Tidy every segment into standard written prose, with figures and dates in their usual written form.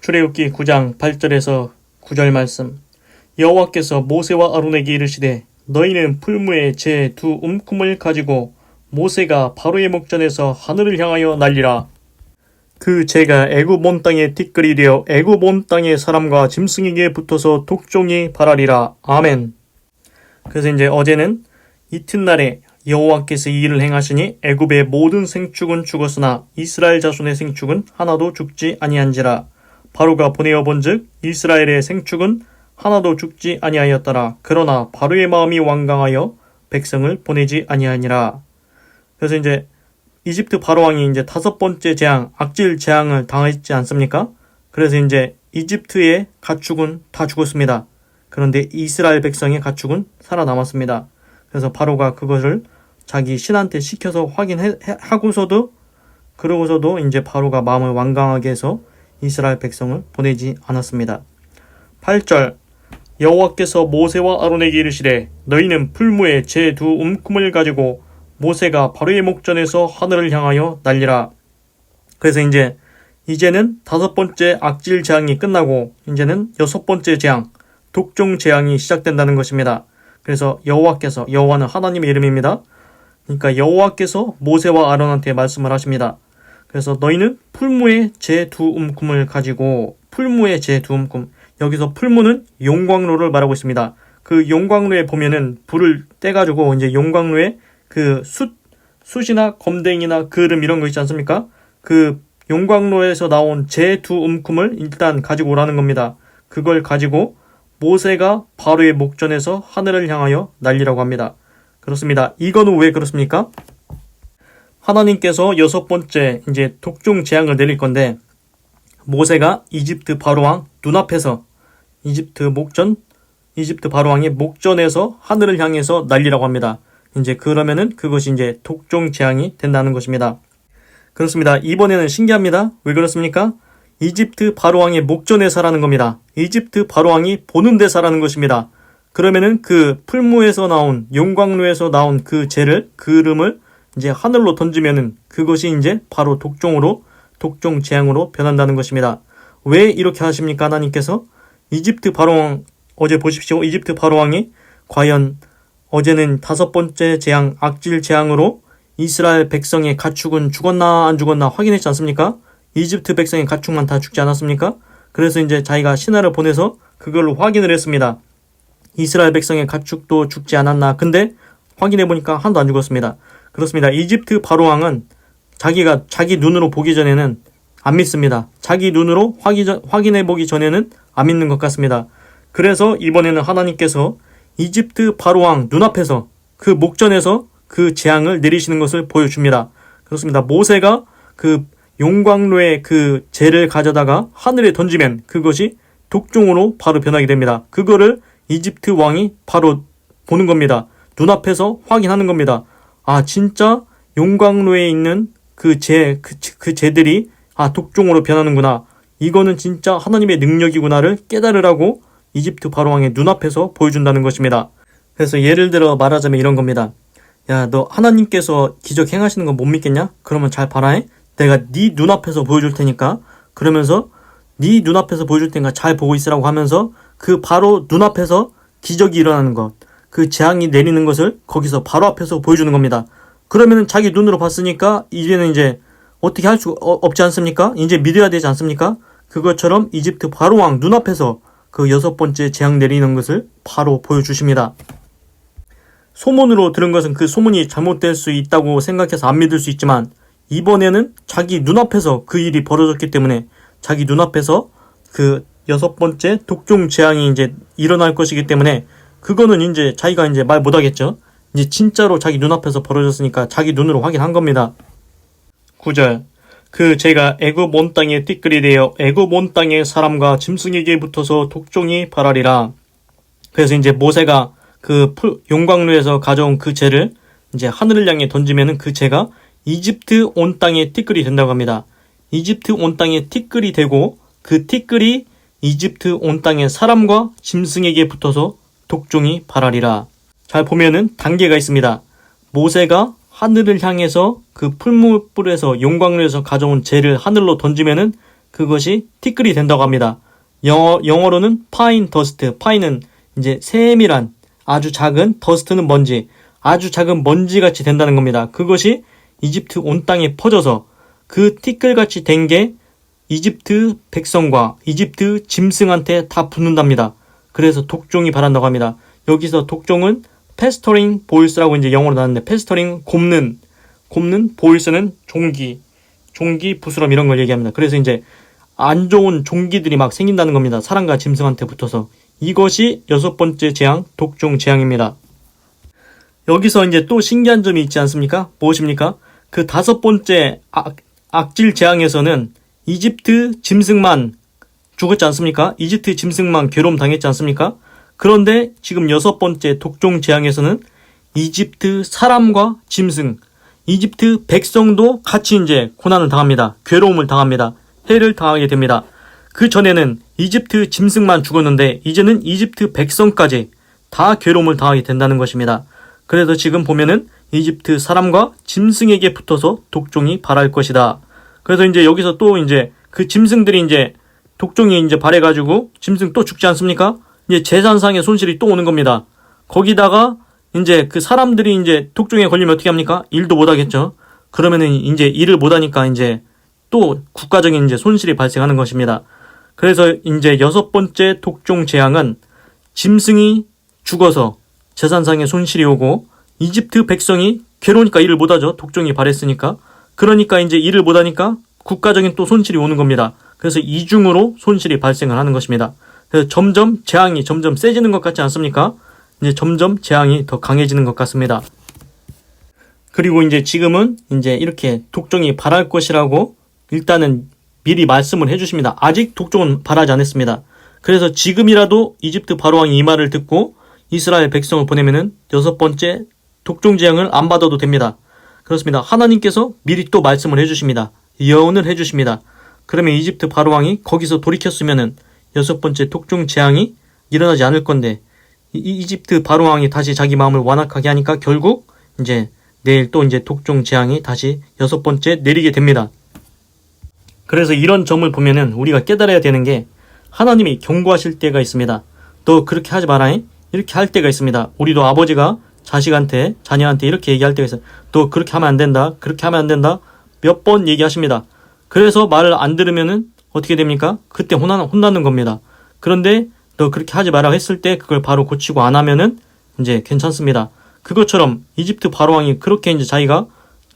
출애굽기 9장 8절에서 9절 말씀. 여호와께서 모세와 아론에게 이르시되 너희는 풀무에 제 두 움큼을 가지고 모세가 바로의 목전에서 하늘을 향하여 날리라. 그 재가 애굽 온 땅에 티끌이 되어 애굽 온 땅의 사람과 짐승에게 붙어서 독종이 발하리라. 아멘. 그래서 이제 어제는 이튿날에 여호와께서 이 일을 행하시니 애굽의 모든 생축은 죽었으나 이스라엘 자손의 생축은 하나도 죽지 아니한지라. 바로가 보내어 본즉 이스라엘의 생축은 하나도 죽지 아니하였더라. 그러나 바로의 마음이 완강하여 백성을 보내지 아니하니라. 그래서 이제 이집트 바로왕이 이제 5번째 재앙, 악질 재앙을 당했지 않습니까? 그래서 이제 이집트의 가축은 다 죽었습니다. 그런데 이스라엘 백성의 가축은 살아남았습니다. 그래서 바로가 그것을 자기 신한테 시켜서 확인하고서도 그러고서도 이제 바로가 마음을 완강하게 해서 이스라엘 백성을 보내지 않았습니다. 8절. 여호와께서 모세와 아론에게 이르시되 너희는 풀무에 제 두 움큼을 가지고 모세가 바로의 목전에서 하늘을 향하여 날리라. 그래서 이제는 5번째 악질 재앙이 끝나고 이제는 6번째 재앙, 독종 재앙이 시작된다는 것입니다. 그래서 여호와는 하나님의 이름입니다. 그러니까 여호와께서 모세와 아론한테 말씀을 하십니다. 그래서 너희는 풀무에 제 두 움큼을 가지고, 풀무에 제 두 움큼, 여기서 풀무는 용광로를 말하고 있습니다. 그 용광로에 보면은 불을 떼가지고 이제 용광로에 그 숯이나 검댕이나 그름 이런 거 있지 않습니까? 그 용광로에서 나온 제 두 움큼을 일단 가지고 오라는 겁니다. 그걸 가지고 모세가 바로의 목전에서 하늘을 향하여 날리라고 합니다. 그렇습니다. 이거는 왜 그렇습니까? 하나님께서 6번째 이제 독종 재앙을 내릴 건데 모세가 이집트 바로왕 눈앞에서 이집트 바로왕의 목전에서 하늘을 향해서 날리라고 합니다. 이제 그러면은 그것이 이제 독종 재앙이 된다는 것입니다. 그렇습니다. 이번에는 신기합니다. 왜 그렇습니까? 이집트 바로왕의 목전에서라는 겁니다. 이집트 바로왕이 보는 데서라는 것입니다. 그러면은 그 풀무에서 나온 용광로에서 나온 그 재를 그름을 이제 하늘로 던지면은 그것이 이제 바로 독종 재앙으로 변한다는 것입니다. 왜 이렇게 하십니까? 하나님께서 이집트 바로왕 어제 보십시오. 이집트 바로왕이 과연 어제는 5번째 재앙, 악질 재앙으로 이스라엘 백성의 가축은 죽었나 안 죽었나 확인했지 않습니까? 이집트 백성의 가축만 다 죽지 않았습니까? 그래서 이제 자기가 신하를 보내서 그걸로 확인을 했습니다. 이스라엘 백성의 가축도 죽지 않았나? 근데 확인해보니까 하나도 안 죽었습니다. 그렇습니다. 이집트 바로왕은 자기 눈으로 보기 전에는 안 믿습니다. 자기 눈으로 확인해보기 전에는 안 믿는 것 같습니다. 그래서 이번에는 하나님께서 이집트 바로왕 눈앞에서 그 목전에서 그 재앙을 내리시는 것을 보여줍니다. 그렇습니다. 모세가 그 용광로에 그 재를 가져다가 하늘에 던지면 그것이 독종으로 바로 변하게 됩니다. 그거를 이집트 왕이 바로 보는 겁니다. 눈앞에서 확인하는 겁니다. 아, 진짜 용광로에 있는 그 재들이 독종으로 변하는구나. 이거는 진짜 하나님의 능력이구나를 깨달으라고 이집트 바로왕의 눈앞에서 보여준다는 것입니다. 그래서 예를 들어 말하자면 이런 겁니다. 야, 너 하나님께서 기적 행하시는 거 못 믿겠냐? 그러면 잘 봐라. 내가 네 눈앞에서 보여줄 테니까, 그러면서 네 눈앞에서 보여줄 테니까 잘 보고 있으라고 하면서 그 바로 눈앞에서 기적이 일어나는 것, 그 재앙이 내리는 것을 거기서 바로 앞에서 보여주는 겁니다. 그러면은 자기 눈으로 봤으니까 이제는 이제 어떻게 할 수 없지 않습니까? 이제 믿어야 되지 않습니까? 그것처럼 이집트 바로왕 눈앞에서 그 6번째 재앙 내리는 것을 바로 보여주십니다. 소문으로 들은 것은 그 소문이 잘못될 수 있다고 생각해서 안 믿을 수 있지만 이번에는 자기 눈앞에서 그 일이 벌어졌기 때문에 자기 눈앞에서 그 6번째 독종 재앙이 이제 일어날 것이기 때문에 그거는 이제 자기가 이제 말 못하겠죠. 이제 진짜로 자기 눈앞에서 벌어졌으니까 자기 눈으로 확인한 겁니다. 9절. 그 재가 애굽 온 땅에 티끌이 되어 애굽 온 땅의 사람과 짐승에게 붙어서 독종이 발하리라. 그래서 이제 모세가 그 용광로에서 가져온 그 재를 이제 하늘을 향해 던지면은 그 재가 이집트 온 땅에 티끌이 된다고 합니다. 이집트 온 땅에 티끌이 되고 그 티끌이 이집트 온 땅의 사람과 짐승에게 붙어서 독종이 발하리라. 잘 보면은 단계가 있습니다. 모세가 하늘을 향해서 그 풀무불에서 용광로에서 가져온 재를 하늘로 던지면은 그것이 티끌이 된다고 합니다. 영어로는 파인 더스트. 파인은 이제 세밀한 아주 작은, 더스트는 먼지, 아주 작은 먼지같이 된다는 겁니다. 그것이 이집트 온 땅에 퍼져서 그 티끌같이 된 게 이집트 백성과 이집트 짐승한테 다 붙는답니다. 그래서 독종이 발한다고 합니다. 여기서 독종은 페스터링 보일스라고 이제 영어로 나왔는데, 페스터링 곱는 보일스는 종기 부스럼 이런 걸 얘기합니다. 그래서 이제 안 좋은 종기들이 막 생긴다는 겁니다. 사람과 짐승한테 붙어서. 이것이 6번째 재앙, 독종 재앙입니다. 여기서 이제 또 신기한 점이 있지 않습니까? 무엇입니까? 그 5번째 악질 재앙에서는 이집트 짐승만 죽었지 않습니까? 이집트 짐승만 괴로움 당했지 않습니까? 그런데 지금 6번째 독종 재앙에서는 이집트 사람과 짐승, 이집트 백성도 같이 이제 고난을 당합니다. 괴로움을 당합니다. 해를 당하게 됩니다. 그 전에는 이집트 짐승만 죽었는데 이제는 이집트 백성까지 다 괴로움을 당하게 된다는 것입니다. 그래서 지금 보면은 이집트 사람과 짐승에게 붙어서 독종이 발할 것이다. 그래서 이제 여기서 또 이제 그 짐승들이 이제 독종이 이제 발해가지고 짐승 또 죽지 않습니까? 이제 재산상의 손실이 또 오는 겁니다. 거기다가 이제 그 사람들이 이제 독종에 걸리면 어떻게 합니까? 일도 못 하겠죠. 그러면은 이제 일을 못 하니까 이제 또 국가적인 이제 손실이 발생하는 것입니다. 그래서 이제 6번째 독종 재앙은 짐승이 죽어서 재산상의 손실이 오고 이집트 백성이 괴로우니까 일을 못 하죠. 독종이 발했으니까. 그러니까 이제 일을 못 하니까 국가적인 또 손실이 오는 겁니다. 그래서 이중으로 손실이 발생을 하는 것입니다. 그래서 점점 재앙이 점점 세지는 것 같지 않습니까? 이제 점점 재앙이 더 강해지는 것 같습니다. 그리고 이제 지금은 이제 이렇게 독종이 발할 것이라고 일단은 미리 말씀을 해주십니다. 아직 독종은 발하지 않았습니다. 그래서 지금이라도 이집트 바로왕이 이 말을 듣고 이스라엘 백성을 보내면은 6번째 독종 재앙을 안 받아도 됩니다. 그렇습니다. 하나님께서 미리 또 말씀을 해주십니다. 예언을 해주십니다. 그러면 이집트 바로왕이 거기서 돌이켰으면은 6번째 독종 재앙이 일어나지 않을 건데 이집트 바로왕이 다시 자기 마음을 완악하게 하니까 결국 이제 내일 또 이제 독종 재앙이 다시 6번째 내리게 됩니다. 그래서 이런 점을 보면은 우리가 깨달아야 되는 게 하나님이 경고하실 때가 있습니다. 너 그렇게 하지 마라. 이렇게 할 때가 있습니다. 우리도 아버지가 자식한테, 자녀한테 이렇게 얘기할 때가 있어요. 너 그렇게 하면 안 된다. 그렇게 하면 안 된다. 몇 번 얘기하십니다. 그래서 말을 안 들으면은 어떻게 됩니까? 그때 혼나는 겁니다. 그런데 너 그렇게 하지 마라 했을 때 그걸 바로 고치고 안 하면은 이제 괜찮습니다. 그것처럼 이집트 바로왕이 그렇게 이제 자기가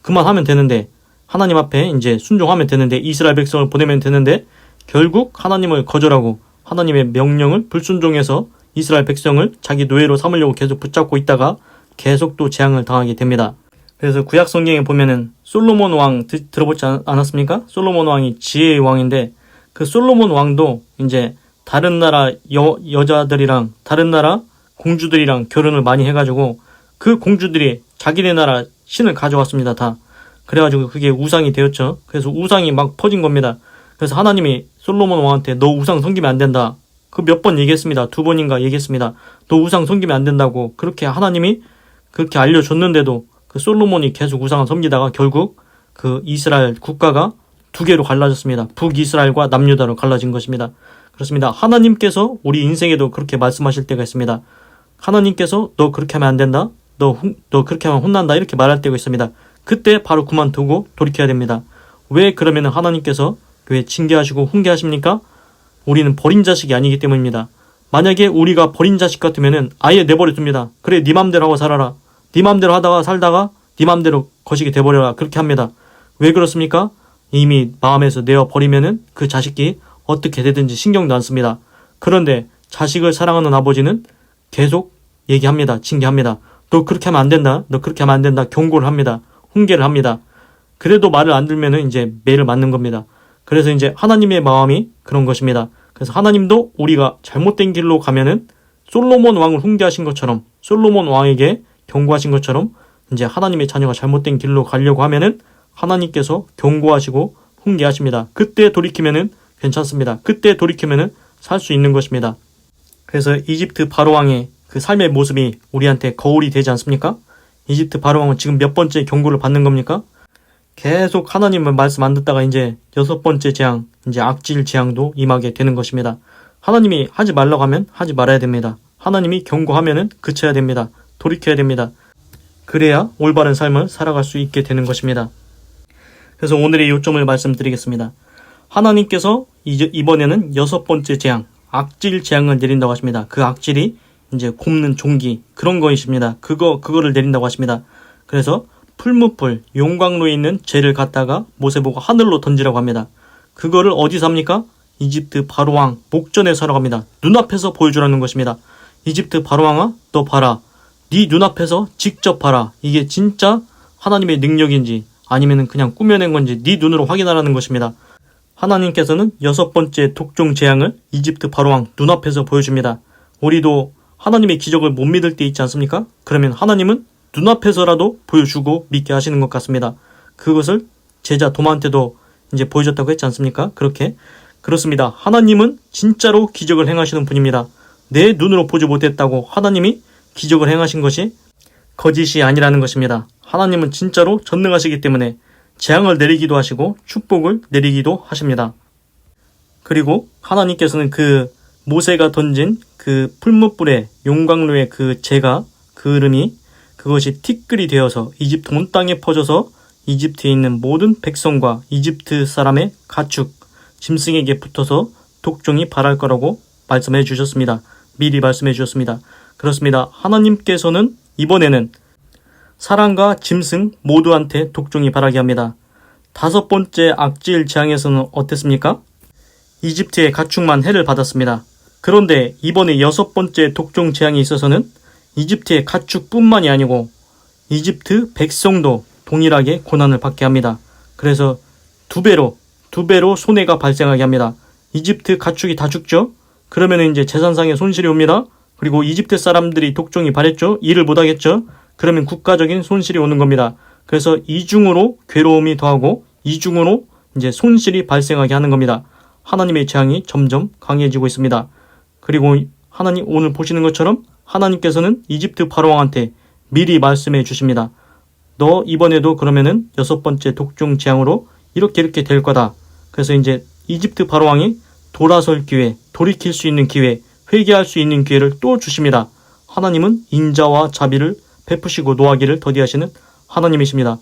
그만하면 되는데 하나님 앞에 이제 순종하면 되는데 이스라엘 백성을 보내면 되는데 결국 하나님을 거절하고 하나님의 명령을 불순종해서 이스라엘 백성을 자기 노예로 삼으려고 계속 붙잡고 있다가 계속 또 재앙을 당하게 됩니다. 그래서 구약 성경에 보면은 솔로몬 왕 들어보지 않았습니까? 솔로몬 왕이 지혜의 왕인데 그 솔로몬 왕도 이제 다른 나라 여자들이랑 다른 나라 공주들이랑 결혼을 많이 해가지고 그 공주들이 자기네 나라 신을 가져왔습니다. 다. 그래가지고 그게 우상이 되었죠. 그래서 우상이 막 퍼진 겁니다. 그래서 하나님이 솔로몬 왕한테 너 우상 섬기면 안 된다. 그 몇 번 얘기했습니다. 2번인가 얘기했습니다. 너 우상 섬기면 안 된다고. 그렇게 하나님이 그렇게 알려줬는데도 그 솔로몬이 계속 우상을 섬기다가 결국 그 이스라엘 국가가 2개로 갈라졌습니다. 북이스라엘과 남유다로 갈라진 것입니다. 그렇습니다. 하나님께서 우리 인생에도 그렇게 말씀하실 때가 있습니다. 하나님께서 너 그렇게 하면 안 된다. 너 그렇게 하면 혼난다. 이렇게 말할 때가 있습니다. 그때 바로 그만두고 돌이켜야 됩니다. 왜 그러면 하나님께서 왜 징계하시고 훈계하십니까? 우리는 버린 자식이 아니기 때문입니다. 만약에 우리가 버린 자식 같으면은 아예 내버려 둡니다. 그래 네 맘대로 하고 살아라. 네 맘대로 하다가 살다가 네 맘대로 거시기 돼버려라. 그렇게 합니다. 왜 그렇습니까? 이미 마음에서 내어버리면은 그 자식이 어떻게 되든지 신경도 안 씁니다. 그런데 자식을 사랑하는 아버지는 계속 얘기합니다. 징계합니다. 너 그렇게 하면 안 된다. 너 그렇게 하면 안 된다. 경고를 합니다. 훈계를 합니다. 그래도 말을 안 들면은 이제 매를 맞는 겁니다. 그래서 이제 하나님의 마음이 그런 것입니다. 그래서 하나님도 우리가 잘못된 길로 가면은 솔로몬 왕을 훈계하신 것처럼 솔로몬 왕에게 경고하신 것처럼 이제 하나님의 자녀가 잘못된 길로 가려고 하면은 하나님께서 경고하시고 훈계하십니다. 그때 돌이키면은 괜찮습니다. 그때 돌이키면은 살 수 있는 것입니다. 그래서 이집트 바로왕의 그 삶의 모습이 우리한테 거울이 되지 않습니까? 이집트 바로왕은 지금 몇 번째 경고를 받는 겁니까? 계속 하나님의 말씀 안 듣다가 이제 6번째 재앙, 이제 악질 재앙도 임하게 되는 것입니다. 하나님이 하지 말라고 하면 하지 말아야 됩니다. 하나님이 경고하면은 그쳐야 됩니다. 돌이켜야 됩니다. 그래야 올바른 삶을 살아갈 수 있게 되는 것입니다. 그래서 오늘의 요점을 말씀드리겠습니다. 하나님께서 이번에는 6번째 재앙, 악질 재앙을 내린다고 하십니다. 그 악질이 이제 곱는 종기, 그런 것이십니다. 그거를 내린다고 하십니다. 그래서 풀무불, 용광로에 있는 재를 갖다가 모세 보고 하늘로 던지라고 합니다. 그거를 어디서 합니까? 이집트 바로왕 목전에서 하라고 합니다. 눈앞에서 보여주라는 것입니다. 이집트 바로왕아, 너 봐라. 네 눈앞에서 직접 봐라. 이게 진짜 하나님의 능력인지 아니면 그냥 꾸며낸 건지 네 눈으로 확인하라는 것입니다. 하나님께서는 6번째 독종 재앙을 이집트 바로왕 눈앞에서 보여줍니다. 우리도 하나님의 기적을 못 믿을 때 있지 않습니까? 그러면 하나님은 눈앞에서라도 보여주고 믿게 하시는 것 같습니다. 그것을 제자 도마한테도 이제 보여줬다고 했지 않습니까? 그렇습니다. 하나님은 진짜로 기적을 행하시는 분입니다. 내 눈으로 보지 못했다고 하나님이 기적을 행하신 것이 거짓이 아니라는 것입니다. 하나님은 진짜로 전능하시기 때문에 재앙을 내리기도 하시고 축복을 내리기도 하십니다. 그리고 하나님께서는 그 모세가 던진 그 풀무불에 용광로의 그 재가 그 이름이 그것이 티끌이 되어서 이집트 온 땅에 퍼져서 이집트에 있는 모든 백성과 이집트 사람의 가축, 짐승에게 붙어서 독종이 발할 거라고 말씀해 주셨습니다. 미리 말씀해 주셨습니다. 그렇습니다. 하나님께서는 이번에는 사람과 짐승 모두한테 독종이 발하게 합니다. 5번째 악질 재앙에서는 어땠습니까? 이집트의 가축만 해를 받았습니다. 그런데 이번에 6번째 독종 재앙에 있어서는 이집트의 가축뿐만이 아니고 이집트 백성도 동일하게 고난을 받게 합니다. 그래서 두 배로 손해가 발생하게 합니다. 이집트 가축이 다 죽죠? 그러면 이제 재산상의 손실이 옵니다. 그리고 이집트 사람들이 독종이 발했죠? 일을 못하겠죠? 그러면 국가적인 손실이 오는 겁니다. 그래서 이중으로 괴로움이 더하고 이중으로 이제 손실이 발생하게 하는 겁니다. 하나님의 재앙이 점점 강해지고 있습니다. 그리고 하나님 오늘 보시는 것처럼 하나님께서는 이집트 바로왕한테 미리 말씀해 주십니다. 너 이번에도 그러면은 6번째 독종 재앙으로 이렇게 될 거다. 그래서 이제 이집트 바로왕이 돌아설 기회, 돌이킬 수 있는 기회, 회개할 수 있는 기회를 또 주십니다. 하나님은 인자와 자비를 베푸시고 노하기를 더디하시는 하나님이십니다.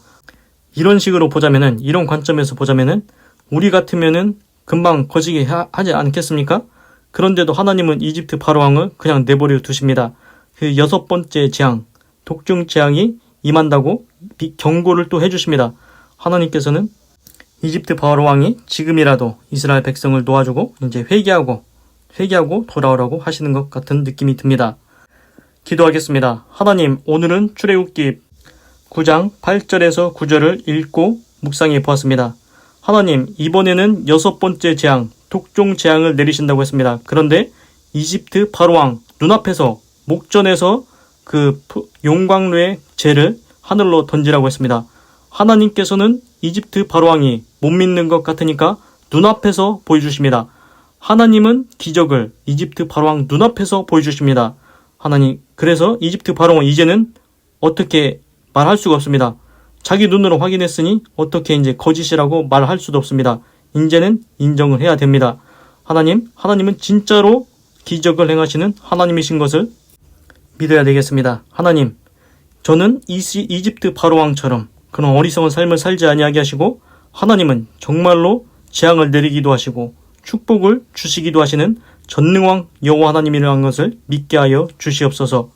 이런 식으로 보자면은, 이런 관점에서 보자면은 우리 같으면은 금방 거지게 하지 않겠습니까? 그런데도 하나님은 이집트 바로왕을 그냥 내버려 두십니다. 그 6번째 재앙, 독종 재앙이 임한다고 경고를 또 해주십니다. 하나님께서는 이집트 바로왕이 지금이라도 이스라엘 백성을 놓아주고 이제 회개하고 돌아오라고 하시는 것 같은 느낌이 듭니다. 기도하겠습니다. 하나님, 오늘은 출애굽기 9장 8절에서 9절을 읽고 묵상해 보았습니다. 하나님, 이번에는 6번째 재앙, 독종 재앙을 내리신다고 했습니다. 그런데 이집트 바로왕 눈앞에서 목전에서 그 용광로의 재를 하늘로 던지라고 했습니다. 하나님께서는 이집트 바로왕이 못 믿는 것 같으니까 눈앞에서 보여주십니다. 하나님은 기적을 이집트 바로왕 눈앞에서 보여주십니다. 하나님, 그래서 이집트 바로왕은 이제는 어떻게 말할 수가 없습니다. 자기 눈으로 확인했으니 어떻게 이제 거짓이라고 말할 수도 없습니다. 이제는 인정을 해야 됩니다. 하나님은 진짜로 기적을 행하시는 하나님이신 것을 믿어야 되겠습니다. 하나님, 저는 이집트 바로왕처럼 그런 어리석은 삶을 살지 아니하게 하시고 하나님은 정말로 재앙을 내리기도 하시고 축복을 주시기도 하시는 전능왕 여호와 하나님이라는 것을 믿게 하여 주시옵소서.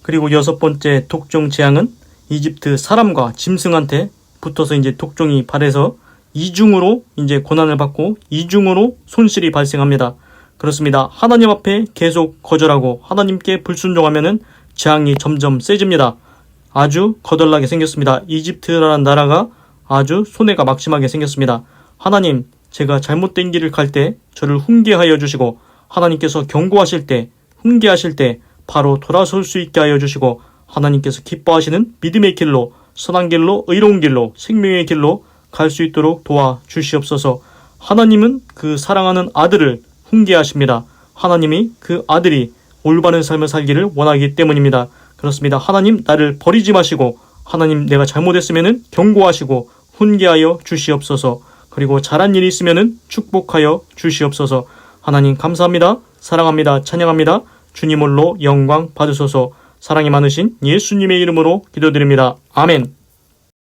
그리고 6번째 독종 재앙은 이집트 사람과 짐승한테 붙어서 이제 독종이 발해서 이중으로 이제 고난을 받고 이중으로 손실이 발생합니다. 그렇습니다. 하나님 앞에 계속 거절하고 하나님께 불순종하면은 재앙이 점점 세집니다. 아주 거덜나게 생겼습니다. 이집트라는 나라가 아주 손해가 막심하게 생겼습니다. 하나님, 제가 잘못된 길을 갈 때 저를 훈계하여 주시고 하나님께서 경고하실 때, 훈계하실 때 바로 돌아설 수 있게 하여 주시고 하나님께서 기뻐하시는 믿음의 길로, 선한 길로, 의로운 길로, 생명의 길로 갈 수 있도록 도와주시옵소서. 하나님은 그 사랑하는 아들을 훈계하십니다. 하나님이 그 아들이 올바른 삶을 살기를 원하기 때문입니다. 그렇습니다. 하나님, 나를 버리지 마시고 하나님, 내가 잘못했으면 경고하시고 훈계하여 주시옵소서. 그리고 잘한 일이 있으면은 축복하여 주시옵소서. 하나님 감사합니다. 사랑합니다. 찬양합니다. 주님 홀로 영광 받으소서. 사랑이 많으신 예수님의 이름으로 기도드립니다. 아멘.